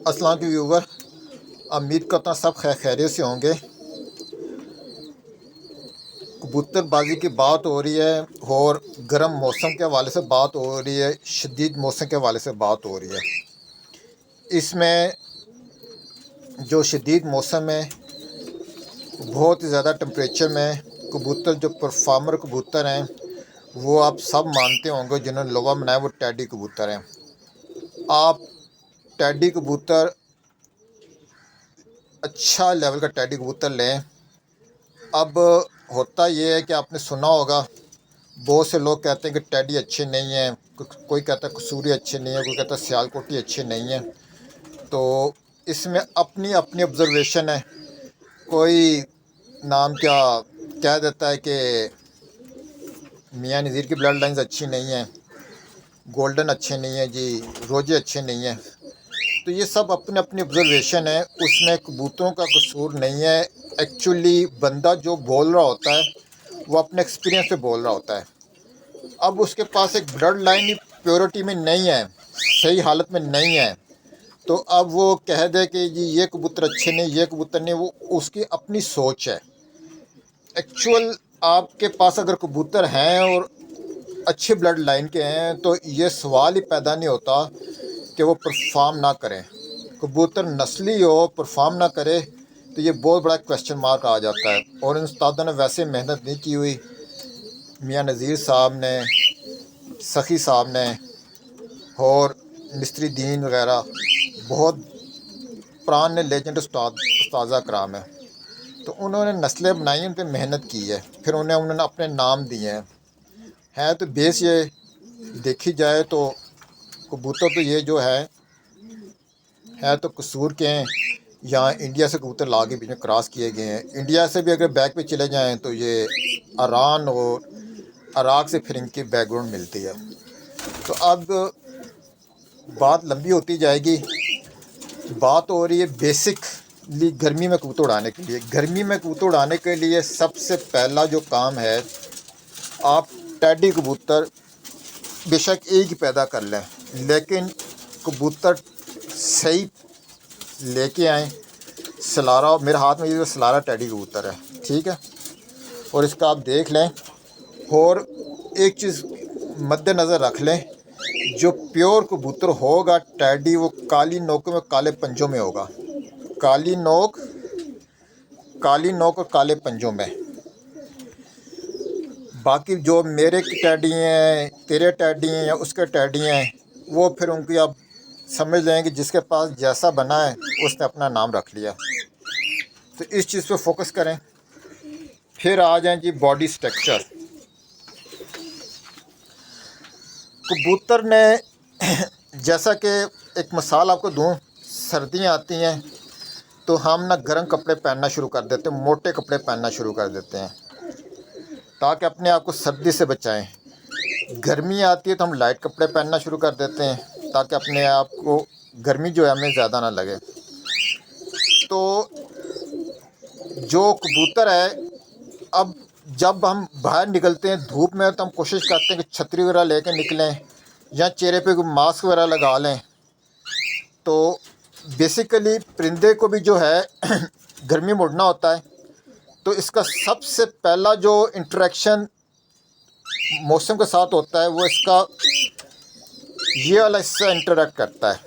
अस्सलाम के व्यूवर, उम्मीद करता हूँ सब खैरियत से होंगे। कबूतरबाजी की बात हो रही है और गर्म मौसम के हवाले से बात हो रही है, शदीद मौसम के हवाले से बात हो रही है। इसमें जो शदीद मौसम है, बहुत ही ज़्यादा टेम्परेचर में कबूतर, जो परफार्मर कबूतर हैं वो आप सब मानते होंगे, जिन्होंने लोहा बनाया वो टैडी कबूतर हैं। आप टैडी कबूतर, अच्छा लेवल का टैडी कबूतर लें। अब होता ये है कि आपने सुना होगा, बहुत से लोग कहते हैं कि टैडी अच्छे नहीं हैं, कोई कहता है कसूरी अच्छे नहीं है, कोई कहता है सियालकोटी अच्छे नहीं हैं। तो इसमें अपनी अपनी ऑब्जर्वेशन है। कोई नाम क्या कह देता है कि मियाँ नज़ीर की ब्लड लाइन्स अच्छी नहीं हैं, गोल्डन अच्छे नहीं हैं जी, रोजे अच्छे नहीं हैं। तो ये सब अपनी अपनी ऑब्जर्वेशन है, उसमें कबूतरों का कसूर नहीं है। एक्चुअली बंदा जो बोल रहा होता है वो अपने एक्सपीरियंस से बोल रहा होता है। अब उसके पास एक ब्लड लाइन ही प्योरिटी में नहीं है, सही हालत में नहीं है, तो अब वो कह दे कि जी ये कबूतर अच्छे नहीं, ये कबूतर नहीं, वो उसकी अपनी सोच है। एक्चुअल आपके पास अगर कबूतर हैं और अच्छे ब्लड लाइन के हैं तो ये सवाल ही पैदा नहीं होता कि वो परफॉर्म ना करें। कबूतर नस्ली हो, परफॉर्म ना करे, तो ये बहुत बड़ा क्वेश्चन मार्क आ जाता है। और इन उस्तादों ने वैसे मेहनत नहीं की हुई। मियाँ नज़ीर साहब ने, सखी साहब ने और मिस्त्री दीन वगैरह बहुत पुराने लेजेंड उस्ताज़ा कराम है, तो उन्होंने नस्लें बनाई, उन पर मेहनत की है, फिर उन्होंने अपने नाम दिए हैं। है तो बेस ये देखी जाए तो कबूतर तो ये जो है तो कसूर के हैं। यहाँ इंडिया से कबूतर ला के बीच में क्रॉस किए गए हैं। इंडिया से भी अगर बैक पे चले जाएं तो ये ईरान और इराक़ से फिर इनकी बैकग्राउंड मिलती है। तो अब बात लंबी होती जाएगी। बात हो रही है बेसिकली गर्मी में कबूतर उड़ाने के लिए। गर्मी में कबूतर उड़ाने के लिए सबसे पहला जो काम है, आप टैडी कबूतर बेशक एक ही पैदा कर लें, लेकिन कबूतर सही लेके आएँ। सलारा, मेरे हाथ में ये सलारा टैडी कबूतर है, ठीक है, और इसका आप देख लें। और एक चीज़ मद्देनज़र रख लें, जो प्योर कबूतर होगा टैडी, वो काली नोकों में काले पंजों में होगा। काली नोक और काले पंजों में। बाकी जो मेरे की टैडी हैं, तेरे टैडी हैं या उसके टैडी हैं, वो फिर उनकी आप समझ लें कि जिसके पास जैसा बना है उसने अपना नाम रख लिया। तो इस चीज़ पे फोकस करें। फिर आ जाएं जी बॉडी स्ट्रक्चर। कबूतर ने जैसा कि एक मिसाल आपको दूं, सर्दियां आती हैं तो हम ना गर्म कपड़े पहनना शुरू कर देते हैं, मोटे कपड़े पहनना शुरू कर देते हैं ताकि अपने आप को सर्दी से बचाएं। गर्मी आती है तो हम लाइट कपड़े पहनना शुरू कर देते हैं ताकि अपने आप को गर्मी जो है हमें ज़्यादा ना लगे। तो जो कबूतर है, अब जब हम बाहर निकलते हैं धूप में तो हम कोशिश करते हैं कि छतरी वगैरह लेकर निकलें या चेहरे पे कोई मास्क वगैरह लगा लें। तो बेसिकली परिंदे को भी जो है गर्मी में उड़ना होता है, तो इसका सबसे पहला जो इंटरेक्शन मौसम के साथ होता है वो इसका ये वाला हिस्सा इंटरेक्ट करता है।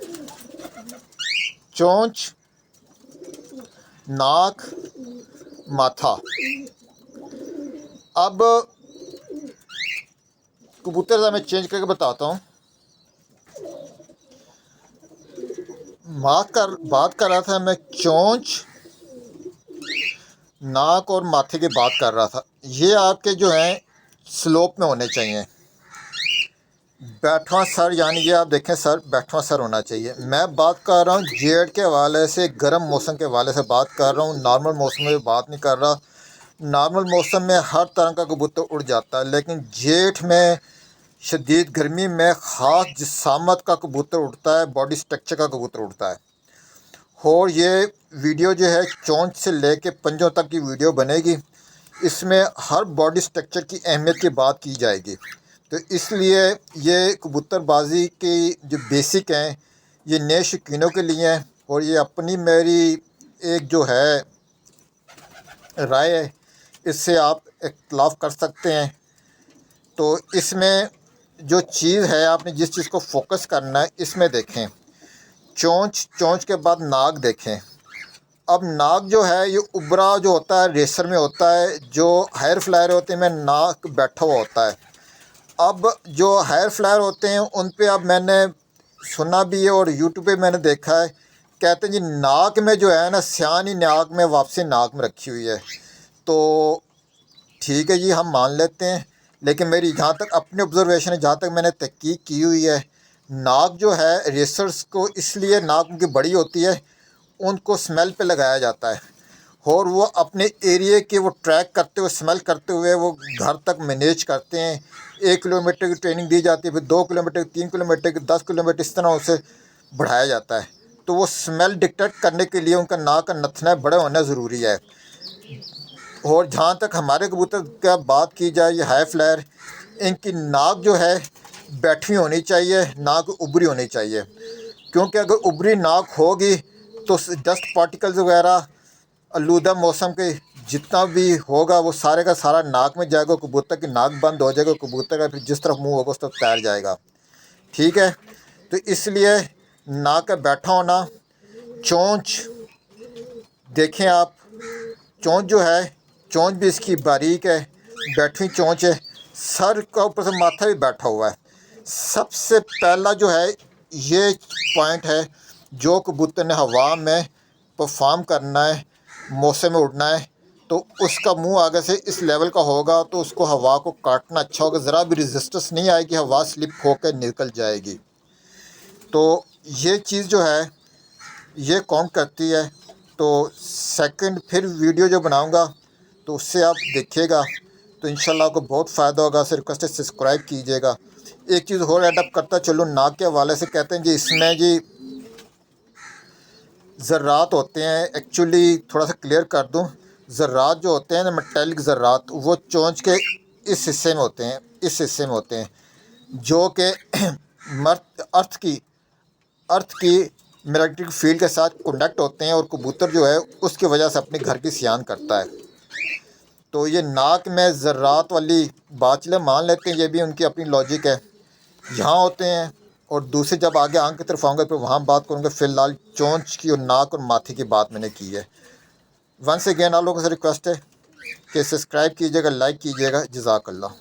चोंच, नाक, माथा। अब कबूतर का मैं चेंज करके बताता हूँ। बात कर रहा था मैं चोंच, नाक और माथे की बात कर रहा था। ये आपके जो हैं स्लोप में होने चाहिए। बैठवां सर, यानी ये आप देखें सर, बैठवां सर होना चाहिए। मैं बात कर रहा हूँ जेठ के हवाले से, गर्म मौसम के हवाले से बात कर रहा हूँ, नॉर्मल मौसम में बात नहीं कर रहा। नॉर्मल मौसम में हर तरह का कबूतर उड़ जाता है, लेकिन जेठ में शदीद गर्मी में ख़ास जिसामत का कबूतर उड़ता है, बॉडी स्ट्रक्चर का कबूतर उड़ता है। और ये वीडियो जो है चोंच से लेके पंजों तक की वीडियो बनेगी। इसमें हर बॉडी स्ट्रक्चर की अहमियत की बात की जाएगी। तो इसलिए ये कबूतरबाजी की जो बेसिक हैं ये नए शौकीनों के लिए हैं। اور یہ اپنی میری ایک جو ہے رائے ہے، اس سے آپ اختلاف کر سکتے ہیں۔ تو اس میں جو چیز ہے، آپ نے جس چیز کو فوکس کرنا ہے اس میں دیکھیں، چونچ کے بعد ناک دیکھیں۔ اب ناک جو ہے یہ ابرا جو ہوتا ہے ریسر میں ہوتا ہے، جو ہیئر فلائر ہوتے ہیں میں ناک بیٹھا ہوا ہوتا ہے۔ اب جو ہیئر فلائر ہوتے ہیں ان پہ اب میں نے سنا بھی ہے اور یوٹیوب پہ میں نے دیکھا ہے، کہتے ہیں جی ناک میں جو ہے نا سیانی ناک میں واپسی ناک میں رکھی ہوئی ہے۔ تو ٹھیک ہے جی، ہم مان لیتے ہیں، لیکن میری جہاں تک اپنی آبزرویشن ہے، جہاں تک میں نے تحقیق کی ہوئی ہے، ناک جو ہے ریسرس کو اس لیے ناک ان کی بڑی ہوتی ہے، ان کو سمیل پہ لگایا جاتا ہے، اور وہ اپنے ایریے کے وہ ٹریک کرتے ہوئے سمیل کرتے ہوئے وہ گھر تک مینیج کرتے ہیں۔ 1 کلومیٹر کی ٹریننگ دی جاتی ہے، پھر 2 کلومیٹر، 3 کلومیٹر کی، 10 کلومیٹر، اس طرح اسے بڑھایا جاتا ہے۔ تو وہ سمیل ڈکٹیکٹ کرنے کے لیے ان کا ناک کا نتھنا بڑا ہونا ضروری ہے۔ اور جہاں تک ہمارے کبوتر کا بات کی جائے، یہ ہائی فلائر، ان کی ناک جو ہے بیٹھی ہونی چاہیے، ناک ابری ہونی چاہیے، کیونکہ اگر ابری ناک ہوگی تو ڈسٹ پارٹیکلز وغیرہ آلودہ موسم کے جتنا بھی ہوگا وہ سارے کا سارا ناک میں جائے گا، کبوتر کی ناک بند ہو جائے گا، کبوتر کا پھر جس طرف منہ ہوگا اس طرف تیر جائے گا۔ ٹھیک ہے، تو اس لیے ناک کا بیٹھا ہونا، چونچ دیکھیں آپ، چونچ جو ہے، چونچ بھی اس کی باریک ہے، بیٹھی چونچ ہے، سر کا اوپر سے ماتھا بھی بیٹھا ہوا ہے۔ سب سے پہلا جو ہے یہ پوائنٹ ہے، جو کبوتر نے ہوا میں پرفارم کرنا ہے، موسم میں اڑنا ہے، تو اس کا منہ آگے سے اس لیول کا ہوگا تو اس کو ہوا کو کاٹنا اچھا ہوگا، ذرا بھی ریزسٹنس نہیں آئے گی، ہوا سلپ ہو کے نکل جائے گی۔ تو یہ چیز جو ہے یہ کاؤنٹ کرتی ہے۔ تو سیکنڈ پھر ویڈیو جو بناؤں گا تو اس سے آپ دیکھیے گا، تو انشاءاللہ آپ کو بہت فائدہ ہوگا۔ سے ریکویسٹ ہے سبسکرائب کیجیے گا۔ ایک چیز اور ایڈ اپ کرتا چلو، ناک کے حوالے سے کہتے ہیں جی اس میں جی ذرات ہوتے ہیں، ایکچولی تھوڑا سا کلیئر کر دوں، ذرات جو ہوتے ہیں نا میٹیلک ذرات، وہ چونچ کے اس حصے میں ہوتے ہیں، اس حصے میں ہوتے ہیں، جو کہ ارتھ کی میگنیٹک فیلڈ کے ساتھ کنیکٹ ہوتے ہیں، اور کبوتر جو ہے اس کی وجہ سے اپنے گھر کی سیان کرتا ہے۔ تو یہ ناک میں ذرات والی بات چلے مان لیتے ہیں، یہ بھی ان کی اپنی لاجک ہے، یہاں ہوتے ہیں، اور دوسری جب آگے آنکھ کی طرف آؤں گا پھر وہاں بات کروں گا۔ فی الحال چونچ کی اور ناک اور ماتھے کی بات میں نے کی ہے۔ ونس اگین آپ لوگوں سے ریکویسٹ ہے کہ سبسکرائب کیجیے گا، لائک کیجیے گا۔ جزاک اللہ۔